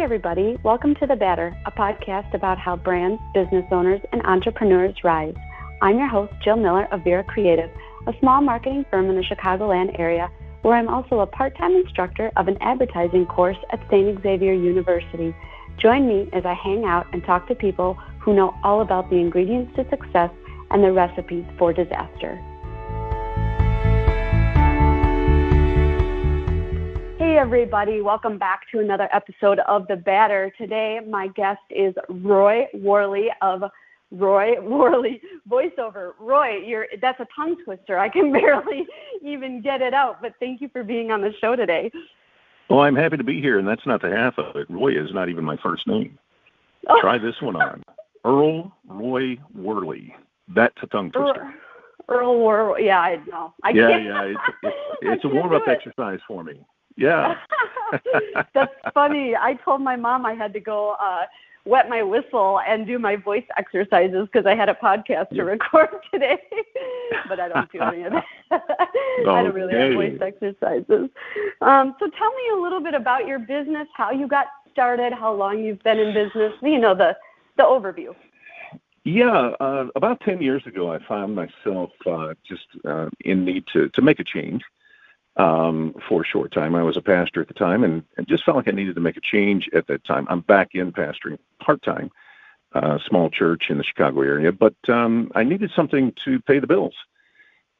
Hi, everybody. Welcome to The Batter, a podcast about how brands, business owners, and entrepreneurs rise. I'm your host, Jill Miller of Vera Creative, a small marketing firm in the Chicagoland area, where I'm also a part-time instructor of an advertising course at St. Xavier University. Join me as I hang out and talk to people who know all about the ingredients to success and the recipes for disaster. Hey everybody, welcome back to another episode of The Batter. Today my guest is Roy Worley of Roy Worley Voiceover. Roy, that's a tongue twister. I can barely even get it out, but thank you for being on the show today. Well, I'm happy to be here, and that's not the half of it. Roy is not even my first name. Try this one on. Roy Worley. That's a tongue twister. Worley, yeah, I know. It's a warm-up exercise for me. Yeah. That's funny. I told my mom I had to go wet my whistle and do my voice exercises because I had a podcast to record today, but I don't do any of that. I don't really have voice exercises. So tell me a little bit about your business, how you got started, how long you've been in business, the overview. Yeah, about 10 years ago, I found myself just in need to make a change. For a short time. I was a pastor at the time and just felt like I needed to make a change at that time. I'm back in pastoring part-time, small church in the Chicago area, but I needed something to pay the bills.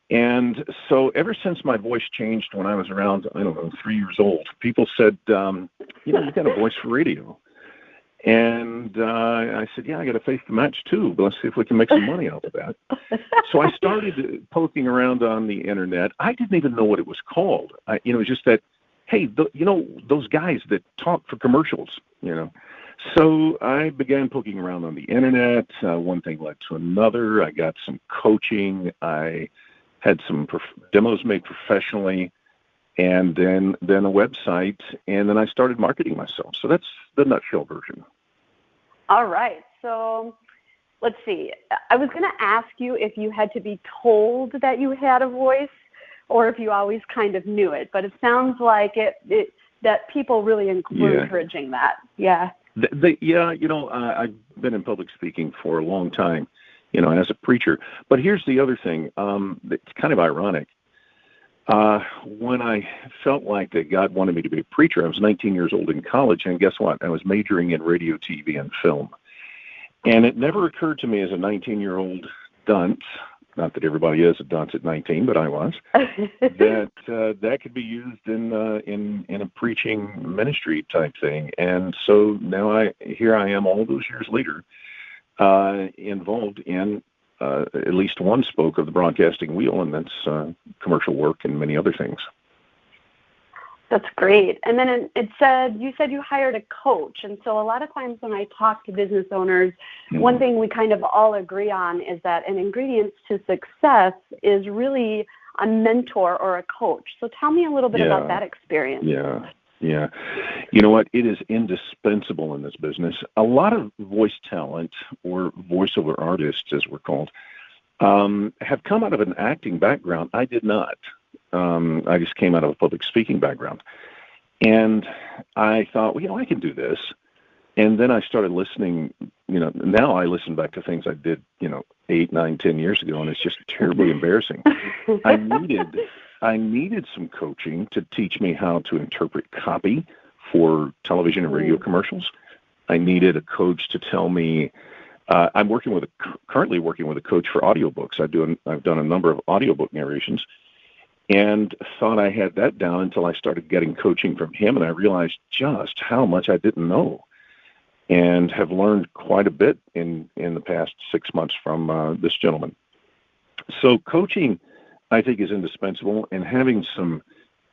And so ever since my voice changed when I was around, 3 years old, people said, you've got a voice for radio. And I said, yeah, I got a face to match too, but let's see if we can make some money out of that. So I started poking around on the internet. I didn't even know what it was called. It was just that, hey, those guys that talk for commercials, So I began poking around on the internet. One thing led to another. I got some coaching. I had some demos made professionally. And then a website, and then I started marketing myself. So that's the nutshell version. All right. So let's see. I was going to ask you if you had to be told that you had a voice or if you always kind of knew it. But it sounds like that people really were encouraging that. Yeah. I've been in public speaking for a long time, as a preacher. But here's the other thing. It's kind of ironic. When I felt like that God wanted me to be a preacher, I was 19 years old in college, and guess what? I was majoring in radio, TV, and film. And it never occurred to me as a 19-year-old dunce, not that everybody is a dunce at 19, but I was, that could be used in a preaching ministry type thing. And so now here I am all those years later, involved in at least one spoke of the broadcasting wheel, and that's commercial work and many other things. That's great. And then you said you hired a coach. And so a lot of times when I talk to business owners, one thing we kind of all agree on is that an ingredient to success is really a mentor or a coach. So tell me a little bit about that experience. Yeah. You know what? It is indispensable in this business. A lot of voice talent, or voiceover artists, as we're called, have come out of an acting background. I did not. I just came out of a public speaking background. And I thought, I can do this. And then I started listening. Now I listen back to things I did, 8, 9, 10 years ago, and it's just terribly embarrassing. I needed some coaching to teach me how to interpret copy for television and radio commercials. I needed a coach to tell me. I'm currently working with a coach for audiobooks. I've done a number of audiobook narrations, and thought I had that down until I started getting coaching from him, and I realized just how much I didn't know, and have learned quite a bit in the past 6 months from this gentleman. So coaching, I think, is indispensable, and having some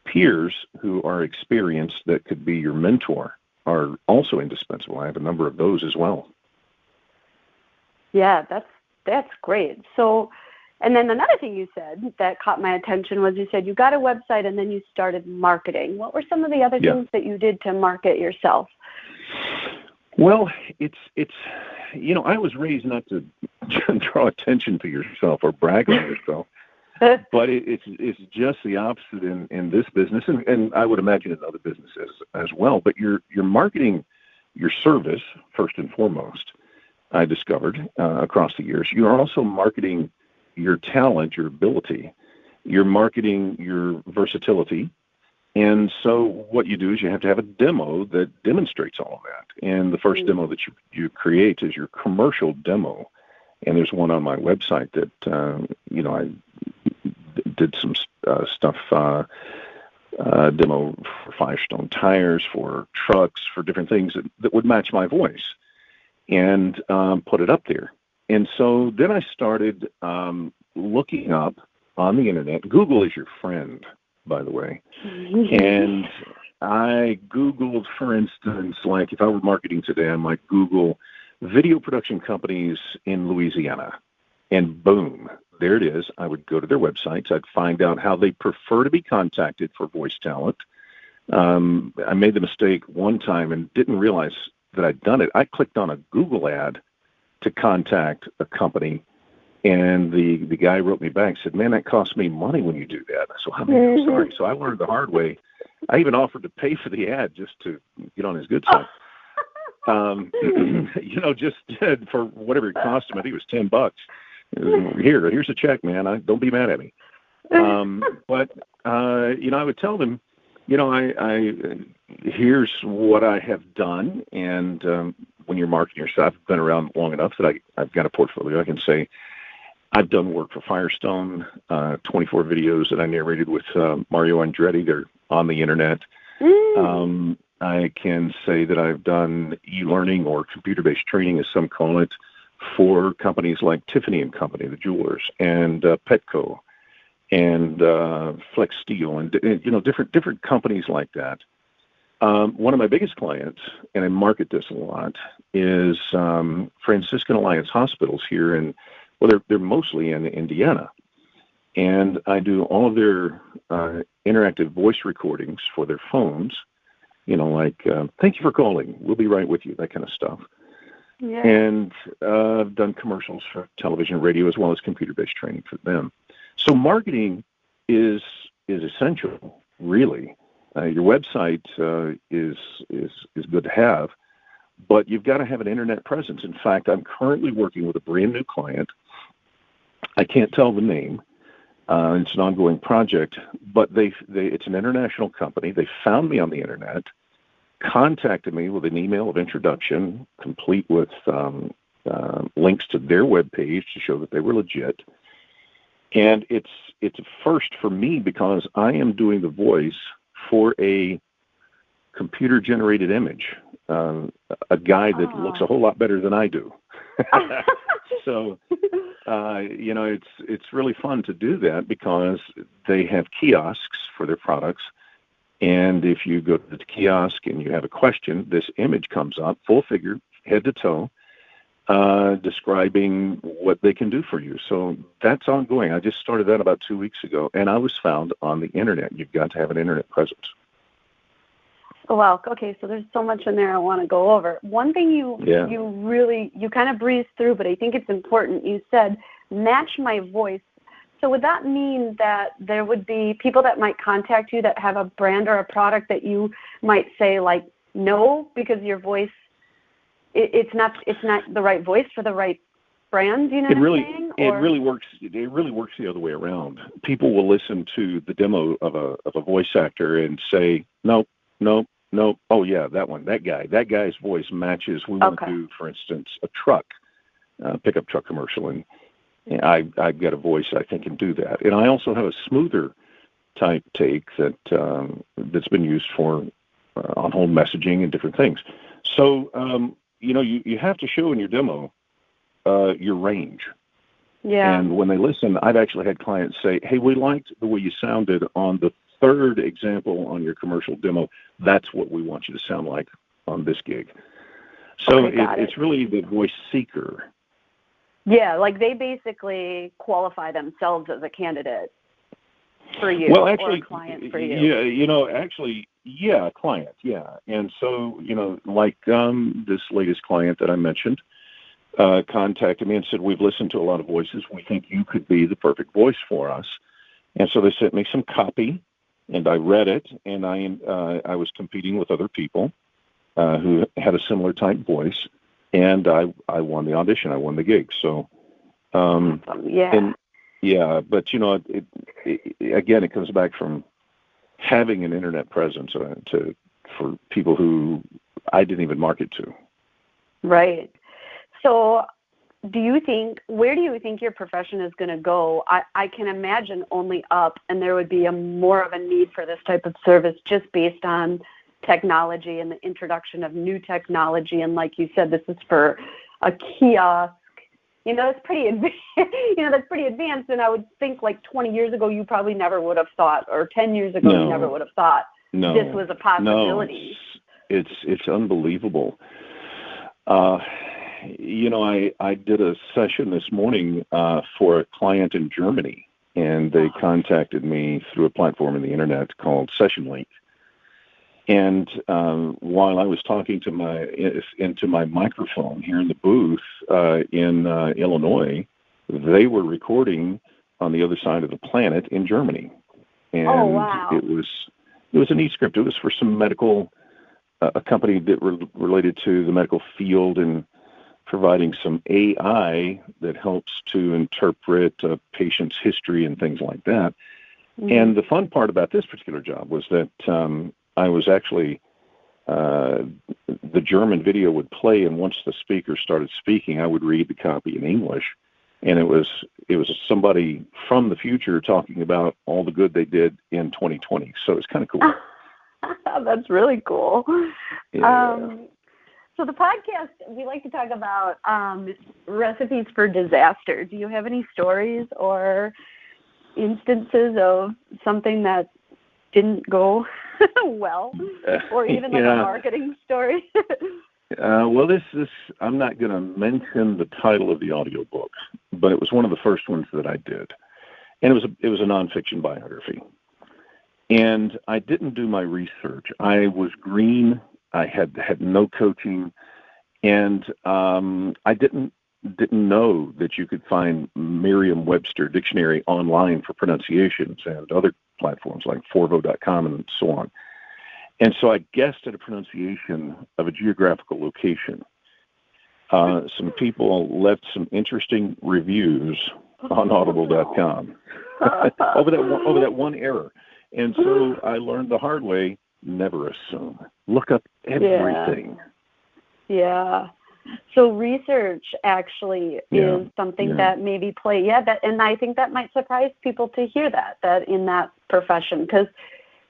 peers who are experienced that could be your mentor are also indispensable. I have a number of those as well. Yeah, that's great. So, and then another thing you said that caught my attention was you said you got a website and then you started marketing. What were some of the other things that you did to market yourself? Well, it's I was raised not to draw attention to yourself or brag on yourself. But it's just the opposite in this business, and I would imagine in other businesses as well. But your marketing your service first and foremost. I discovered across the years, you're also marketing your talent, your ability. You're marketing your versatility. And so what you do is you have to have a demo that demonstrates all of that. And the first demo that you create is your commercial demo. And there's one on my website that, I did some stuff, demo for Firestone tires, for trucks, for different things that would match my voice, and put it up there. And so then I started looking up on the internet. Google is your friend, by the way. And I Googled, for instance, like if I were marketing today, I might Google video production companies in Louisiana. And boom, there it is. I would go to their websites. I'd find out how they prefer to be contacted for voice talent. I made the mistake one time and didn't realize that I'd done it. I clicked on a Google ad to contact a company, and the guy wrote me back and said, "Man, that costs me money when you do that." So I'm sorry. So I learned the hard way. I even offered to pay for the ad just to get on his good side. Just for whatever it cost him. I think it was $10. Here's a check, man. Don't be mad at me. But I would tell them, here's what I have done. And when you're marketing yourself, I've been around long enough that I've got a portfolio. I can say I've done work for Firestone, 24 videos that I narrated with Mario Andretti. They're on the internet. I can say that I've done e-learning or computer-based training, as some call it, for companies like Tiffany & Company, the jewelers, and Petco, and Flex Steel, and different companies like that. One of my biggest clients, and I market this a lot, is Franciscan Alliance Hospitals here they're mostly in Indiana. And I do all of their interactive voice recordings for their phones, thank you for calling, we'll be right with you, that kind of stuff. Yeah. And I've done commercials for television and radio, as well as computer-based training for them. So marketing is essential, really. Your website is good to have, but you've got to have an internet presence. In fact, I'm currently working with a brand new client. I can't tell the name. It's an ongoing project, but it's an international company. They found me on the internet, contacted me with an email of introduction, complete with links to their webpage to show that they were legit. And it's a first for me because I am doing the voice for a computer-generated image, a guy that looks a whole lot better than I do. So, it's really fun to do that because they have kiosks for their products. And if you go to the kiosk and you have a question, this image comes up, full figure, head to toe, describing what they can do for you. So that's ongoing. I just started that about 2 weeks ago, and I was found on the internet. You've got to have an internet presence. Oh, wow. Okay, so there's so much in there I want to go over. One thing you kind of breezed through, but I think it's important. You said, match my voice. So would that mean that there would be people that might contact you that have a brand or a product that you might say, like, no, because your voice, it's not the right voice for the right brand, you know what I'm saying? It really works the other way around. People will listen to the demo of a voice actor and say, no, oh yeah, that guy's voice matches. We want to do, for instance, a pickup truck commercial, and I've got a voice I think can do that. And I also have a smoother type take that's been used for on-hold messaging and different things. So you have to show in your demo your range. Yeah. And when they listen, I've actually had clients say, "Hey, we liked the way you sounded on the third example on your commercial demo. That's what we want you to sound like on this gig." So it's really the voice seeker. Yeah, like they basically qualify themselves as a candidate for you, or a client for you. Yeah, client, yeah. And so, like this latest client that I mentioned contacted me and said, "We've listened to a lot of voices. We think you could be the perfect voice for us." And so they sent me some copy, and I read it, and I was competing with other people. who had a similar type voice, and I won the audition. I won the gig. So, yeah. But again, it comes back from having an internet presence for people who I didn't even market to. Right. So where do you think your profession is going to go? I can imagine only up, and there would be more of a need for this type of service just based on technology and the introduction of new technology. And like you said, this is for a kiosk. It's pretty advanced. That's pretty advanced. And I would think like 20 years ago, you probably never would have thought, or 10 years ago, you never would have thought this was a possibility. No, it's unbelievable. I did a session this morning for a client in Germany, and they contacted me through a platform in the internet called SessionLink. And while I was talking into my microphone here in the booth in Illinois, they were recording on the other side of the planet in Germany. And it was an e-script. It was for some medical, a company that related to the medical field and providing some AI that helps to interpret a patient's history and things like that. Mm-hmm. And the fun part about this particular job was that I was actually, the German video would play, and once the speaker started speaking, I would read the copy in English. And it was somebody from the future talking about all the good they did in 2020. So it's kind of cool. That's really cool. Yeah. So the podcast, we like to talk about recipes for disaster. Do you have any stories or instances of something that didn't go well, or even like a marketing story? Well, this I'm not going to mention the title of the audiobook, but it was one of the first ones that I did, and it was a nonfiction biography. And I didn't do my research. I was green. I had no coaching, and I didn't know that you could find Merriam-Webster dictionary online for pronunciations and other platforms like Forvo.com and so on. And so I guessed at a pronunciation of a geographical location. Some people left some interesting reviews on Audible.com over that one error. And so I learned the hard way, never assume. Look up everything. Yeah. So research actually is something that maybe and I think that might surprise people to hear that in that profession.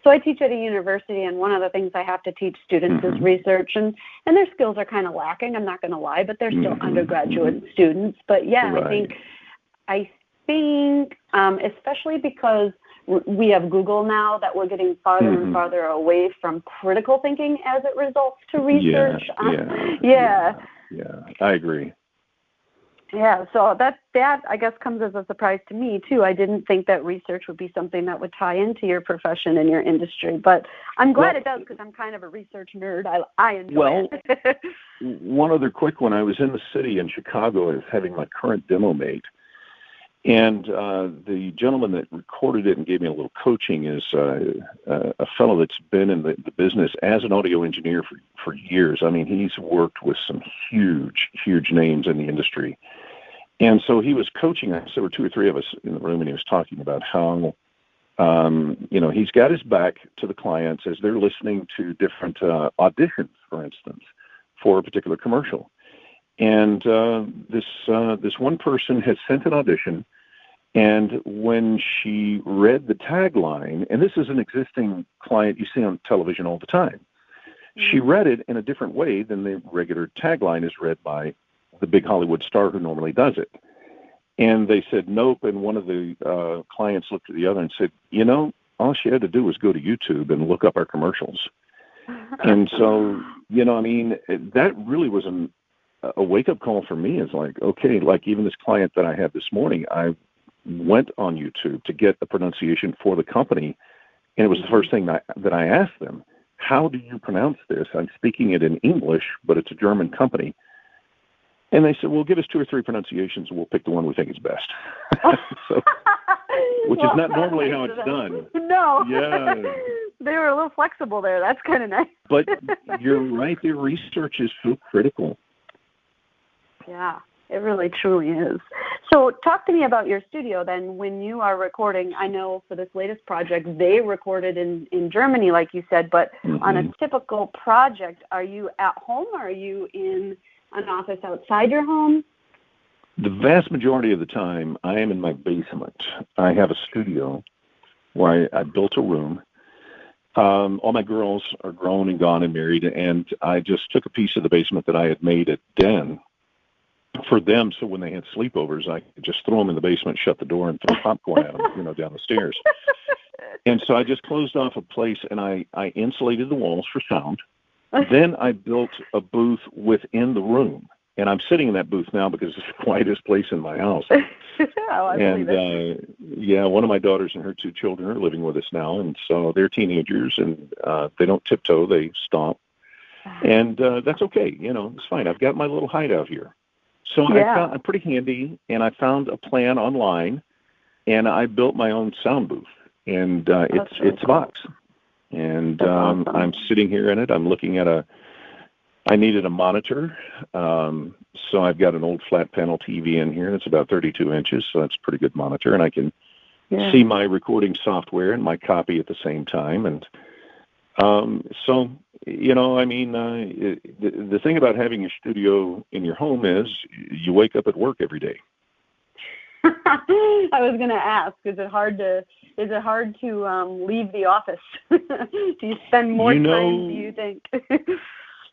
So I teach at a university, and one of the things I have to teach students is research, and their skills are kind of lacking, I'm not going to lie, but they're still undergraduate students. But right. I think especially because we have Google now, that we're getting farther and farther away from critical thinking as it results to research. Yeah, I agree. Yeah, so that I guess comes as a surprise to me too. I didn't think that research would be something that would tie into your profession and your industry, but I'm glad it does, because I'm kind of a research nerd. I enjoy it. One other quick one. I was in the city in Chicago. I was having my current demo made. And the gentleman that recorded it and gave me a little coaching is a fellow that's been in the business as an audio engineer for years. I mean, he's worked with some huge, huge names in the industry. And so he was coaching us. There were 2 or 3 of us in the room, and he was talking about how, he's got his back to the clients as they're listening to different auditions, for instance, for a particular commercial. And this one person had sent an audition, and when she read the tagline, and this is an existing client you see on television all the time, she read it in a different way than the regular tagline is read by the big Hollywood star who normally does it. And they said nope, and one of the clients looked at the other and said, all she had to do was go to YouTube and look up our commercials. And so, that really was a wake-up call for me. Is like, okay, like even this client that I had this morning, I went on YouTube to get a pronunciation for the company, and it was the first thing that I asked them, how do you pronounce this? I'm speaking it in English, but it's a German company. And they said, well, give us 2 or 3 pronunciations, and we'll pick the one we think is best. Which is not normally how it's done. No. Yeah. they were a little flexible there. That's kind of nice. But you're right. Their research is so critical. Yeah, it really truly is. So talk to me about your studio then. When you are recording, I know for this latest project, they recorded in Germany, like you said, but on a typical project, are you at home or are you in an office outside your home? The vast majority of the time, I am in my basement. I have a studio where I built a room. All my girls are grown and gone and married, and I just took a piece of the basement that I had made a den for them, so when they had sleepovers, I could just throw them in the basement, shut the door, and throw popcorn at them, down the stairs. And so I just closed off a place, and I insulated the walls for sound. Then I built a booth within the room, and I'm sitting in that booth now because it's the quietest place in my house. One of my daughters and her 2 children are living with us now, and so they're teenagers, and they don't tiptoe, they stomp. And that's okay, it's fine. I've got my little hideout here. So I'm pretty handy, and I found a plan online, and I built my own sound booth, and it's a box. And awesome. I'm sitting here in it. I'm looking at I needed a monitor, so I've got an old flat panel TV in here. It's about 32 inches, so that's a pretty good monitor, and I can see my recording software and my copy at the same time. And the thing about having your studio in your home is you wake up at work every day. I was going to ask, is it hard to leave the office? Do you spend more time, do you think?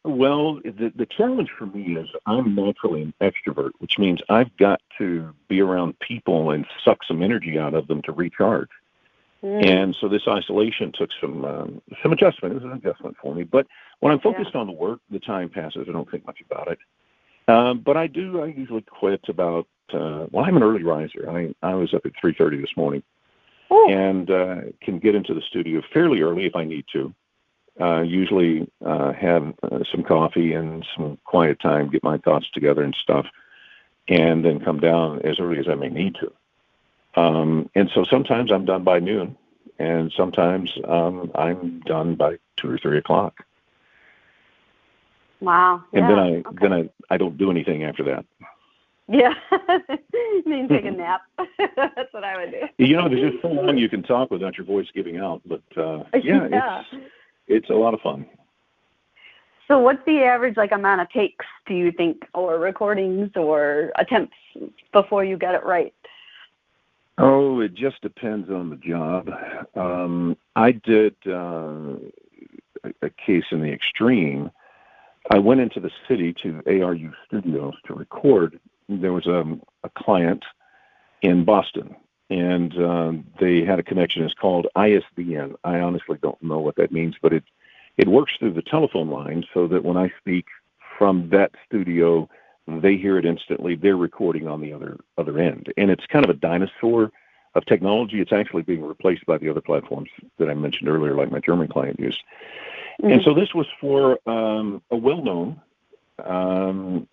Well, the challenge for me is I'm naturally an extrovert, which means I've got to be around people and suck some energy out of them to recharge. And so this isolation took some adjustment. It was an adjustment for me. But when I'm focused on the work, the time passes. I don't think much about it. But I usually quit about, I'm an early riser. I was up at 3:30 this morning. And can get into the studio fairly early if I need to. Usually have some coffee and some quiet time, get my thoughts together and stuff, and then come down as early as I may need to. And so sometimes I'm done by noon, and sometimes I'm done by 2 or 3 o'clock. Wow. And then I don't do anything after that. Yeah. Maybe take a nap. That's what I would do. There's just so long you can talk without your voice giving out. But it's a lot of fun. So what's the average amount of takes, do you think, or recordings or attempts before you get it right? Oh, it just depends on the job. I did a case in the extreme. I went into the city to ARU Studios to record. There was a client in Boston, and they had a connection. It's called ISDN. I honestly don't know what that means, but it works through the telephone line so that when I speak from that studio, they hear it instantly. They're recording on the other end. And it's kind of a dinosaur of technology. It's actually being replaced by the other platforms that I mentioned earlier, like my German client used. Mm-hmm. And so this was for a well-known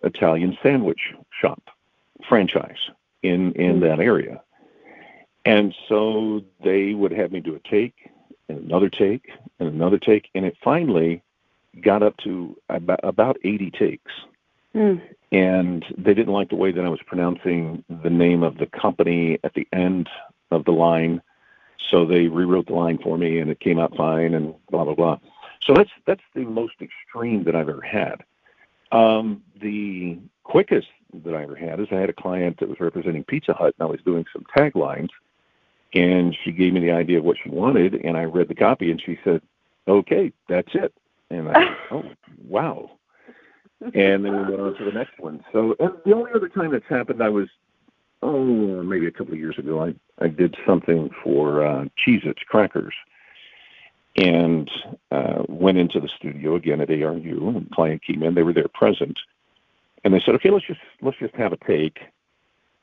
Italian sandwich shop franchise in that area. And so they would have me do a take and another take and another take. And it finally got up to about 80 takes. Mm. And they didn't like the way that I was pronouncing the name of the company at the end of the line. So they rewrote the line for me, and it came out fine, and blah, blah, blah. So that's the most extreme that I've ever had. The quickest that I ever had is I had a client that was representing Pizza Hut, and I was doing some taglines, and she gave me the idea of what she wanted, and I read the copy, and she said, okay, that's it. And I said, oh, wow. And then we went on to the next one. So the only other time that's happened, I was, maybe a couple of years ago, I did something for Cheez-Its crackers, and went into the studio again at ARU, and the client came in. They were there present, and they said, okay, let's just have a take.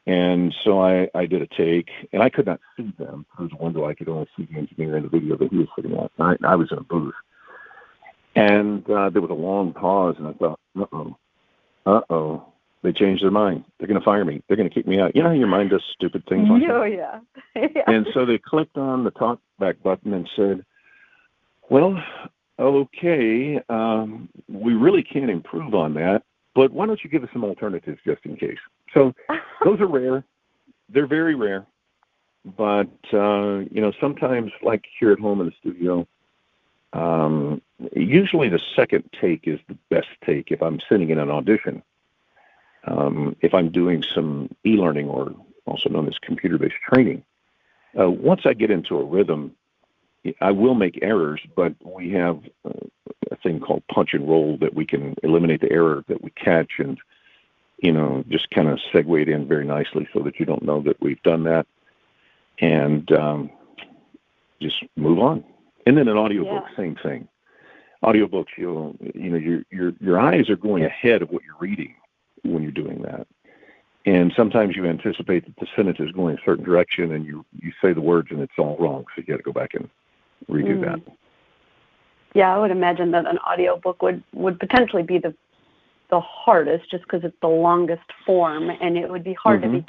And so I did a take, and I could not see them through the window. I could only see the engineer in the video that he was sitting at. I was in a booth. And there was a long pause, and I thought, uh-oh, they changed their mind. They're going to fire me. They're going to kick me out. You know how your mind does stupid things like that? Oh, yeah. And so they clicked on the talk back button and said, Well, okay. We really can't improve on that, but why don't you give us some alternatives just in case? So those are rare. They're very rare. But, sometimes, like here at home in the studio, usually the second take is the best take if I'm sitting in an audition. If I'm doing some e-learning, or also known as computer-based training, once I get into a rhythm, I will make errors, but we have a thing called punch and roll that we can eliminate the error that we catch and, just kind of segue it in very nicely so that you don't know that we've done that, and just move on. And then an audiobook, same thing. Audiobooks, your eyes are going ahead of what you're reading when you're doing that. And sometimes you anticipate that the sentence is going a certain direction, and you say the words and it's all wrong, so you got to go back and redo that. Yeah, I would imagine that an audiobook would potentially be the hardest, just because it's the longest form, and it would be hard to be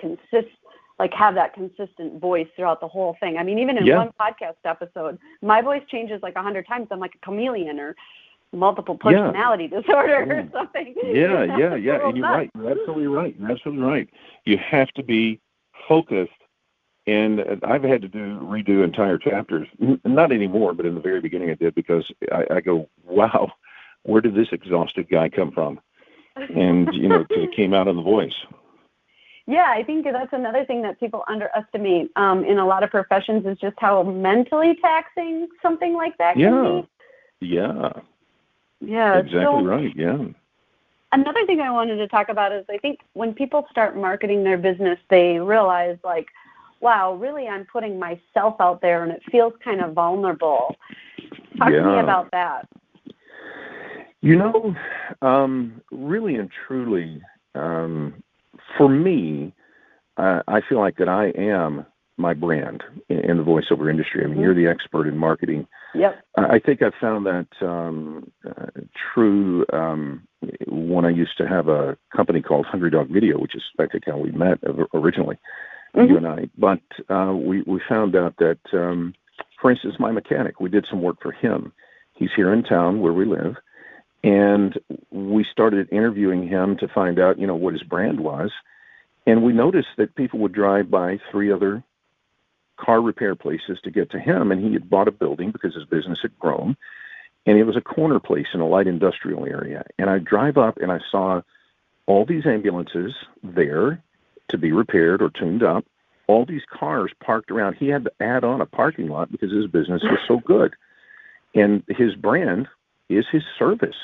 have that consistent voice throughout the whole thing. I mean, even in one podcast episode, my voice changes 100 times. I'm like a chameleon or multiple personality disorder or something. Yeah. And you're right. You're absolutely right. You have to be focused. And I've had to redo entire chapters. Not anymore, but in the very beginning I did, because I go, wow, where did this exhausted guy come from? And, because it came out in the voice. Yeah, I think that's another thing that people underestimate in a lot of professions, is just how mentally taxing something like that can be. Yeah. Exactly right, yeah. Another thing I wanted to talk about is, I think when people start marketing their business, they realize, wow, really I'm putting myself out there, and it feels kind of vulnerable. Talk to me about that. Really and truly, for me, I feel like that I am my brand in the voiceover industry. I mean, you're the expert in marketing. Yep. I think I found that true when I used to have a company called Hungry Dog Video, which is, I think, how we met originally, you and I. But we found out that, for instance, my mechanic, we did some work for him. He's here in town where we live. And we started interviewing him to find out, what his brand was. And we noticed that people would drive by 3 other car repair places to get to him. And he had bought a building because his business had grown. And it was a corner place in a light industrial area. And I drive up and I saw all these ambulances there to be repaired or tuned up, all these cars parked around. He had to add on a parking lot because his business was so good. And his brand is his service.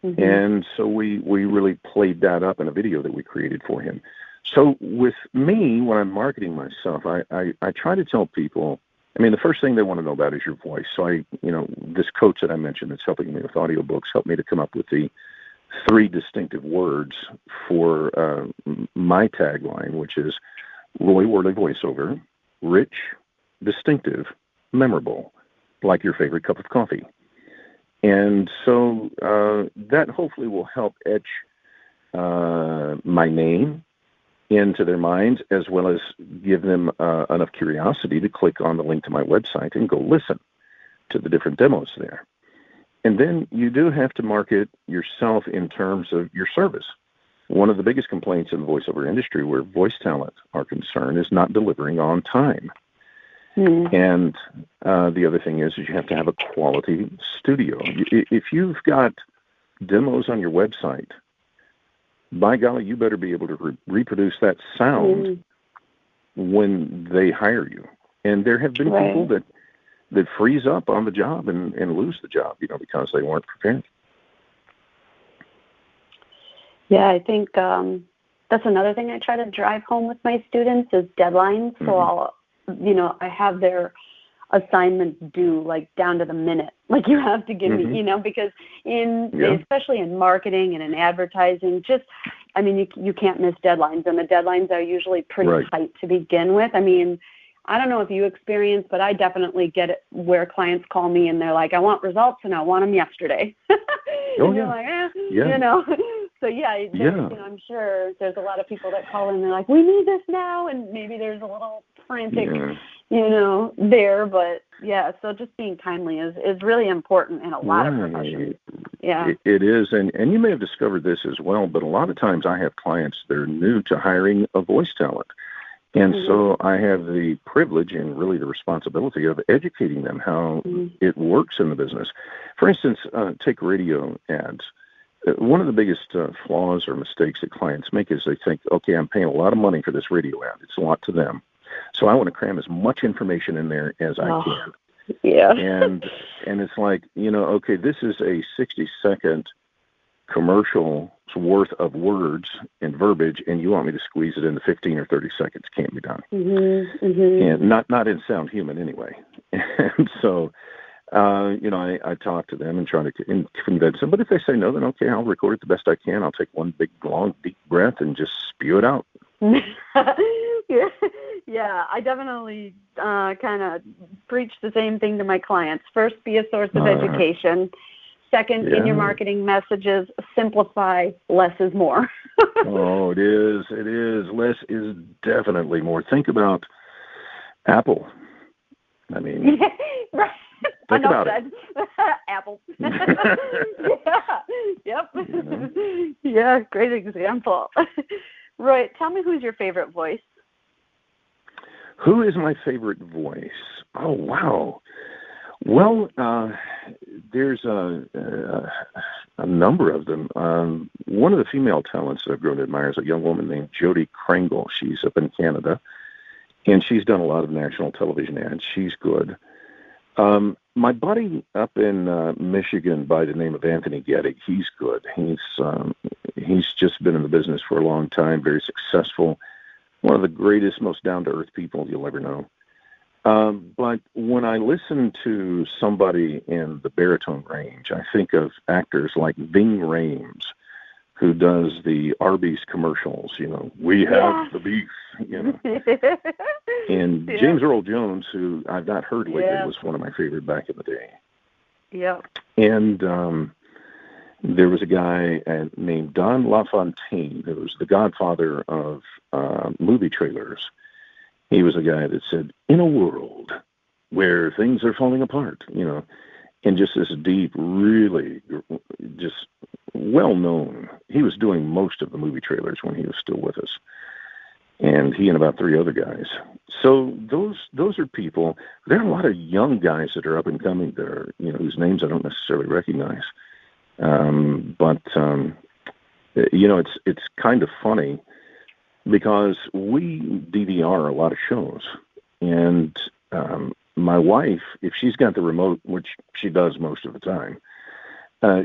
And so we really played that up in a video that we created for him. So with me, when I'm marketing myself, I try to tell people, the first thing they want to know about is your voice. So this coach that I mentioned that's helping me with audiobooks helped me to come up with the 3 distinctive words for my tagline, which is Roy Worley Voiceover, rich, distinctive, memorable, like your favorite cup of coffee. And so that hopefully will help etch my name into their minds, as well as give them enough curiosity to click on the link to my website and go listen to the different demos there. And then you do have to market yourself in terms of your service. One of the biggest complaints in the voiceover industry where voice talent are concerned is not delivering on time. And the other thing is you have to have a quality studio. If you've got demos on your website, by golly, you better be able to reproduce that sound when they hire you. And there have been people that freeze up on the job and lose the job, because they weren't prepared. Yeah, I think that's another thing I try to drive home with my students is deadlines. So I have their assignments due down to the minute. You have to give me, because especially in marketing and in advertising, you can't miss deadlines, and the deadlines are usually pretty tight to begin with. I don't know if you experience, but I definitely get it where clients call me and they're like, I want results and I want them yesterday. So I'm sure there's a lot of people that call in and they're like, we need this now, and maybe there's a little frantic, there. But so just being timely is really important in a lot of professions. Yeah, it is, and you may have discovered this as well. But a lot of times I have clients that are new to hiring a voice talent. And so I have the privilege and really the responsibility of educating them how it works in the business. For instance, take radio ads. One of the biggest flaws or mistakes that clients make is they think, okay, I'm paying a lot of money for this radio ad. It's a lot to them. So I want to cram as much information in there as I can. Yeah. And it's like, okay, this is a 60-second commercial worth of words and verbiage, and you want me to squeeze it into 15 or 30 seconds. Can't be done. And not in sound human anyway. And so, I talk to them and try to convince them. But if they say no, then okay, I'll record it the best I can. I'll take one big, long, deep breath and just spew it out. Yeah, I definitely kind of preach the same thing to my clients. First, be a source of education. Second, in your marketing messages, simplify. Less is more. Oh, it is. It is. Less is definitely more. Think about Apple. I mean, right. Think about it. Apple. Yep. Yeah, great example. Roy, tell me who's your favorite voice? Who is my favorite voice? Oh, wow. Well, there's a number of them. One of the female talents that I've grown to admire is a young woman named Jodie Kringle. She's up in Canada, and she's done a lot of national television ads. She's good. My buddy up in Michigan by the name of Anthony Getty, he's good. He's just been in the business for a long time, very successful, one of the greatest, most down-to-earth people you'll ever know. But when I listen to somebody in the baritone range, I think of actors like Ving Rhames, who does the Arby's commercials, we have the beef, And James Earl Jones, who I've not heard lately, was one of my favorite back in the day. Yeah. And there was a guy named Don LaFontaine, who was the godfather of movie trailers. He was a guy that said, in a world where things are falling apart, and just this deep, really just well-known. He was doing most of the movie trailers when he was still with us. And he and about 3 other guys. So those are people. There are a lot of young guys that are up and coming that are, whose names I don't necessarily recognize. But it's kind of funny because we DVR a lot of shows. And my wife, if she's got the remote, which she does most of the time,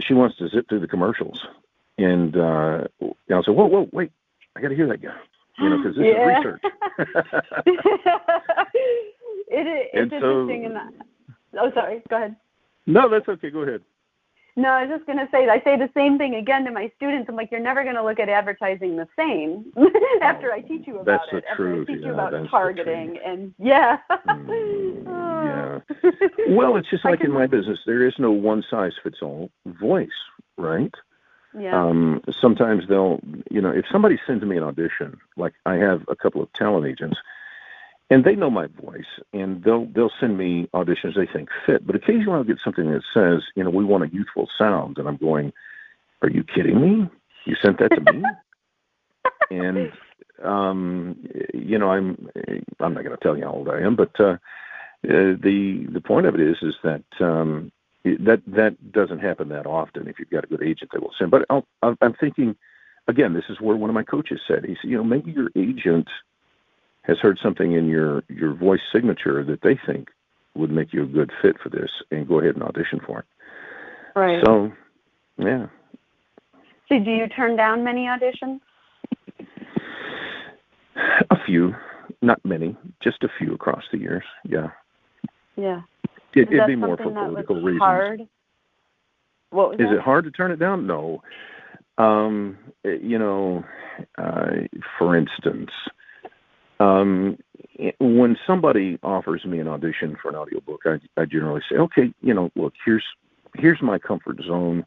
she wants to zip through the commercials. And I'll say, whoa, wait, I got to hear that guy. Because this is research. It's interesting. Sorry. Go ahead. No, that's okay. Go ahead. No, I was just going to say, I say the same thing again to my students. I'm like, you're never going to look at advertising the same after I teach you about it. After I teach you about targeting. And yeah. Yeah. Well, it's just like in my business. There is no one-size-fits-all voice, right? Yeah. Sometimes they'll, if somebody sends me an audition, like I have a couple of talent agents, and they know my voice, and they'll send me auditions they think fit. But occasionally I'll get something that says, we want a youthful sound, and I'm going, are you kidding me? You sent that to me? And I'm not going to tell you how old I am, but the point of it is that. That doesn't happen that often if you've got a good agent that will send. But I'm thinking, again, this is where one of my coaches said, he said, maybe your agent has heard something in your voice signature that they think would make you a good fit for this, and go ahead and audition for it. Right. So, yeah. So do you turn down many auditions? A few, not many, just a few across the years. Yeah. Yeah. It'd be more for political reasons. Hard? What was Is it hard to turn it down? No. For instance, when somebody offers me an audition for an audiobook, I generally say, okay, look, here's my comfort zone.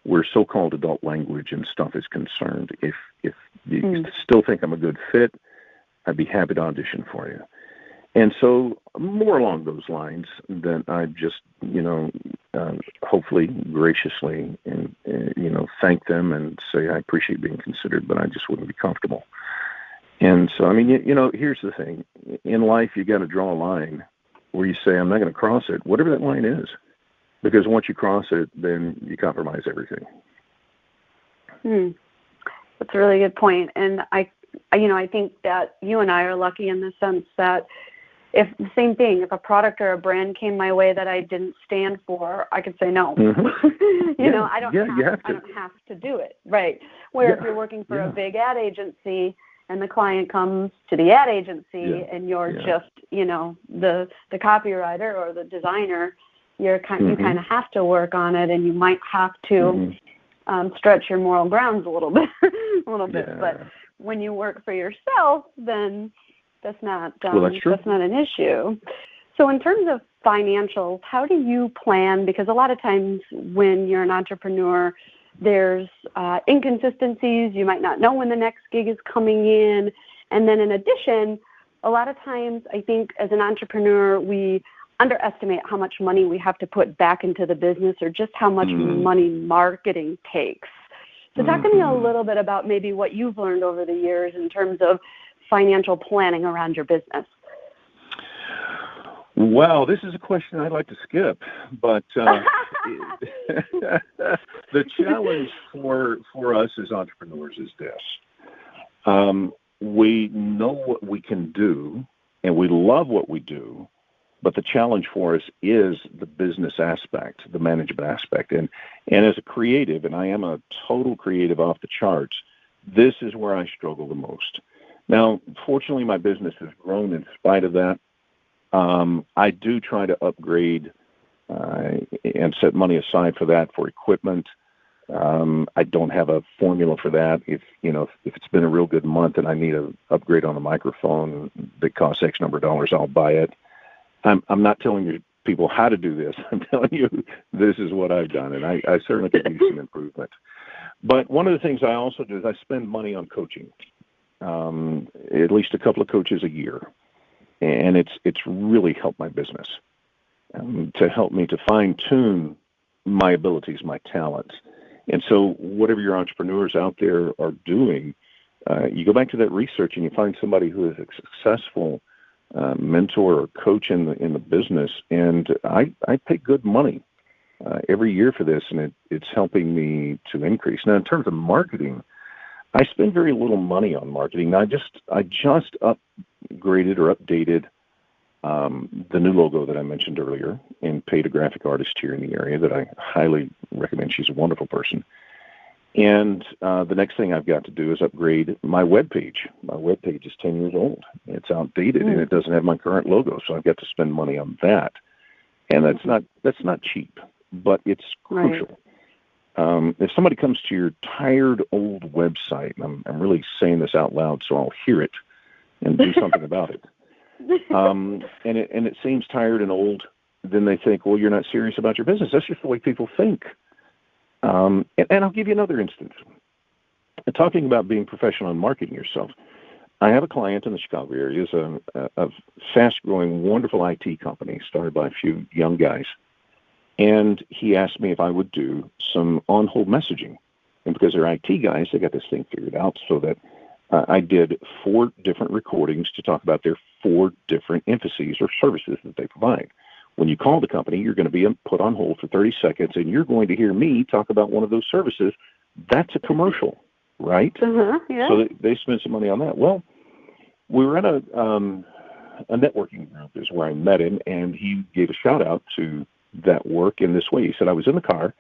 where so-called adult language and stuff is concerned. If you still think I'm a good fit, I'd be happy to audition for you. And so more along those lines, that I just, hopefully graciously, and thank them and say I appreciate being considered, but I just wouldn't be comfortable. And so, I mean, here's the thing. In life, you got to draw a line where you say, I'm not going to cross it, whatever that line is. Because once you cross it, then you compromise everything. That's a really good point. And I think that you and I are lucky in the sense that if the same thing, if a product or a brand came my way that I didn't stand for, I could say no. I don't have to do it. Right. Where if you're working for a big ad agency and the client comes to the ad agency and you're just, the copywriter or the designer, you kind of have to work on it, and you might have to stretch your moral grounds a little bit. But when you work for yourself, then that's not an issue. So in terms of financials, how do you plan? Because a lot of times when you're an entrepreneur, there's inconsistencies. You might not know when the next gig is coming in. And then in addition, a lot of times I think as an entrepreneur, we underestimate how much money we have to put back into the business, or just how much money marketing takes. So talk to me a little bit about maybe what you've learned over the years in terms of financial planning around your business. Well, this is a question I'd like to skip, but the challenge for us as entrepreneurs is this. We know what we can do, and we love what we do, but the challenge for us is the business aspect, the management aspect. And as a creative, and I am a total creative off the charts, this is where I struggle the most. Now, fortunately, my business has grown in spite of that. I do try to upgrade and set money aside for that, for equipment. I don't have a formula for that. If it's been a real good month and I need an upgrade on a microphone that costs X number of dollars, I'll buy it. I'm not telling you people how to do this. I'm telling you this is what I've done, and I certainly could use some improvement. But one of the things I also do is I spend money on coaching, at least a couple of coaches a year, and it's really helped my business to help me to fine-tune my abilities, my talents. And so whatever your entrepreneurs out there are doing, you go back to that research and you find somebody who is a successful mentor or coach in the business, and I pay good money every year for this, and it's helping me to increase. Now, in terms of marketing, I spend very little money on marketing. Now, I just upgraded or updated the new logo that I mentioned earlier, and paid a graphic artist here in the area that I highly recommend. She's a wonderful person. And the next thing I've got to do is upgrade my webpage. My webpage is 10 years old. It's outdated, and it doesn't have my current logo, so I've got to spend money on that. And that's not cheap, but it's crucial. Right. If somebody comes to your tired old website, and I'm really saying this out loud so I'll hear it and do something about it, and it seems tired and old, then they think, well, you're not serious about your business. That's just the way people think. And I'll give you another instance. Talking about being professional and marketing yourself, I have a client in the Chicago area. It's a fast-growing, wonderful IT company started by a few young guys. And he asked me if I would do some on-hold messaging. And because they're IT guys, they got this thing figured out, so that I did 4 different recordings to talk about their 4 different emphases or services that they provide. When you call the company, you're going to be put on hold for 30 seconds, and you're going to hear me talk about one of those services. That's a commercial, right? Yeah. So they spent some money on that. Well, we were at a networking group is where I met him, and he gave a shout-out to that work in this way. He said, I was in the car.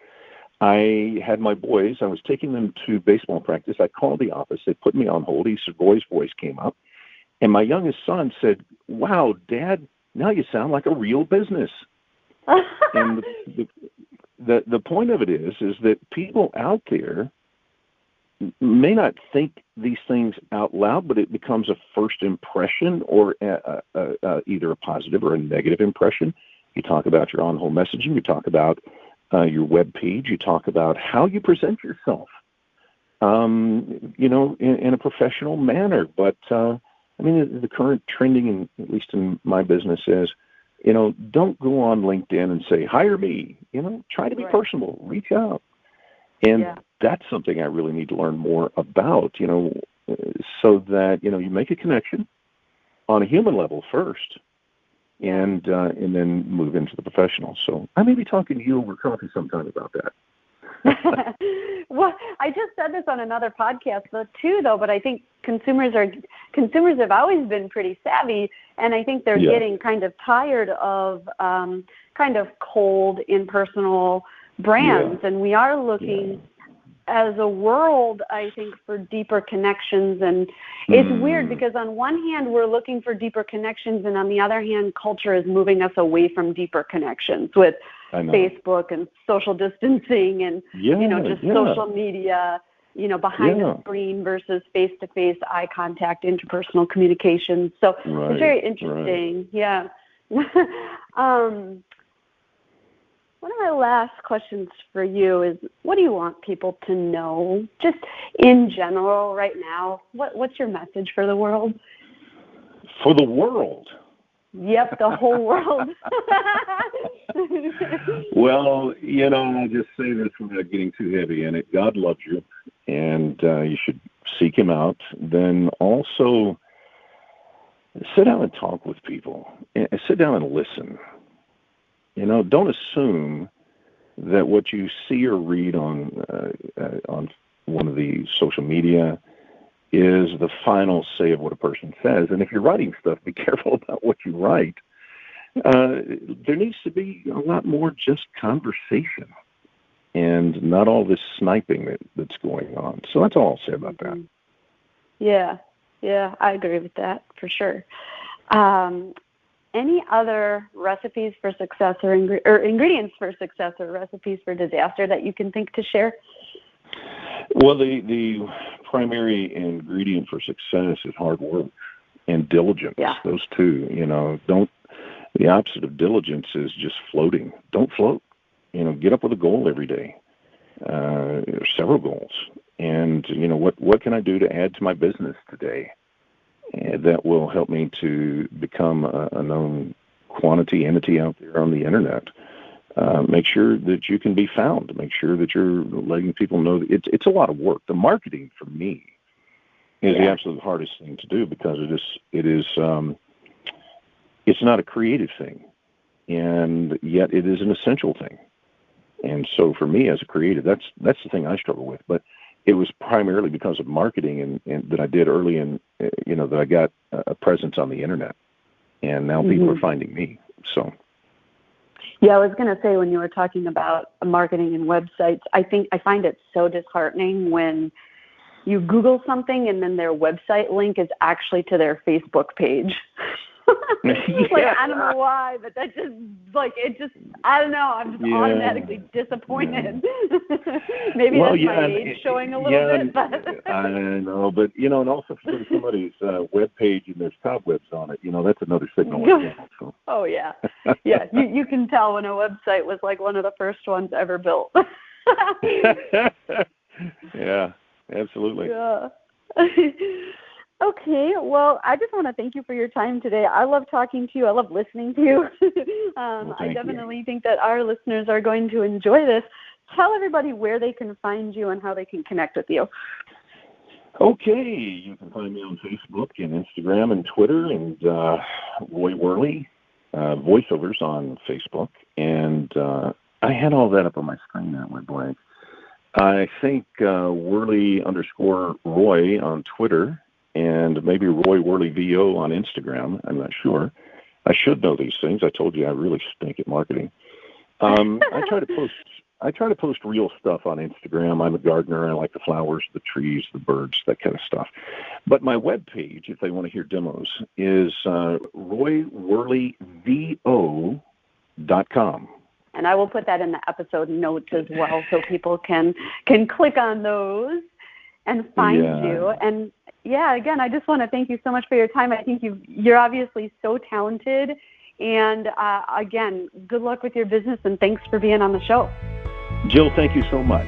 I had my boys. I was taking them to baseball practice. I called the office. They put me on hold. He said, Roy's voice came up. And my youngest son said, wow, Dad, now you sound like a real business. And the point of it is that people out there may not think these things out loud, but it becomes a first impression, or either a positive or a negative impression. You talk about your on-hold messaging. You talk about your web page. You talk about how you present yourself, in a professional manner. But, the current trending, at least in my business, is, don't go on LinkedIn and say, hire me. Try to be personable. Reach out. And that's something I really need to learn more about, so that, you make a connection on a human level first, and then move into the professional. So I may be talking to you over coffee sometime about that. Well, I just said this on another podcast too, but I think consumers have always been pretty savvy, and I think they're getting kind of tired of kind of cold, impersonal brands, and we are looking as a world, I think, for deeper connections. And it's weird because on one hand, we're looking for deeper connections, and on the other hand, culture is moving us away from deeper connections with Facebook and social distancing and, social media, behind the screen versus face-to-face eye contact, interpersonal communication. So it's very interesting. Yeah. One of my last questions for you is, what do you want people to know, just in general right now? What's your message for the world? For the world? Yep, the whole world. Well, I'll just say this without getting too heavy in it. God loves you, and you should seek him out. Then also sit down and talk with people. Sit down and listen. Don't assume that what you see or read on one of the social media is the final say of what a person says. And if you're writing stuff, be careful about what you write. There needs to be a lot more just conversation and not all this sniping that's going on. So that's all I'll say about that. Yeah, I agree with that for sure. Any other recipes for success or ingredients for success or recipes for disaster that you can think to share? Well, the primary ingredient for success is hard work and diligence. Yeah. Those two, the opposite of diligence is just floating. Don't float. Get up with a goal every day, several goals. And, what can I do to add to my business today? That will help me to become a known entity out there on the internet. Make sure that you can be found. Make sure that you're letting people know that it's a lot of work. The marketing for me is the absolute hardest thing to do because it is it's not a creative thing, and yet it is an essential thing. And so for me as a creative, that's the thing I struggle with. But it was primarily because of marketing and that I did early in, that I got a presence on the internet, and now people are finding me. So. Yeah, I was going to say, when you were talking about marketing and websites, I find it so disheartening when you Google something and then their website link is actually to their Facebook page. I don't know why, but that just I don't know. I'm just automatically disappointed. Maybe that's my age showing a little bit. But. I know, but and also for somebody's web page and there's cobwebs on it, that's another signal. So. Oh yeah, You can tell when a website was like one of the first ones ever built. Yeah, absolutely. Yeah. Okay, well, I just want to thank you for your time today. I love talking to you. I love listening to you. I definitely think that our listeners are going to enjoy this. Tell everybody where they can find you and how they can connect with you. Okay, you can find me on Facebook and Instagram and Twitter, and Roy Worley, Voiceovers on Facebook. And I had all that up on my screen that went blank. I think Worley _Roy on Twitter, and maybe Roy Worley VO on Instagram. I'm not sure. I should know these things. I told you I really stink at marketing. I try to post real stuff on Instagram. I'm a gardener. I like the flowers, the trees, the birds, that kind of stuff. But my webpage, if they want to hear demos, is royworleyvo.com. And I will put that in the episode notes as well, so people can click on those and find you. And again, I just want to thank you so much for your time. I think you're obviously so talented. And again, good luck with your business, and thanks for being on the show. Jill, thank you so much.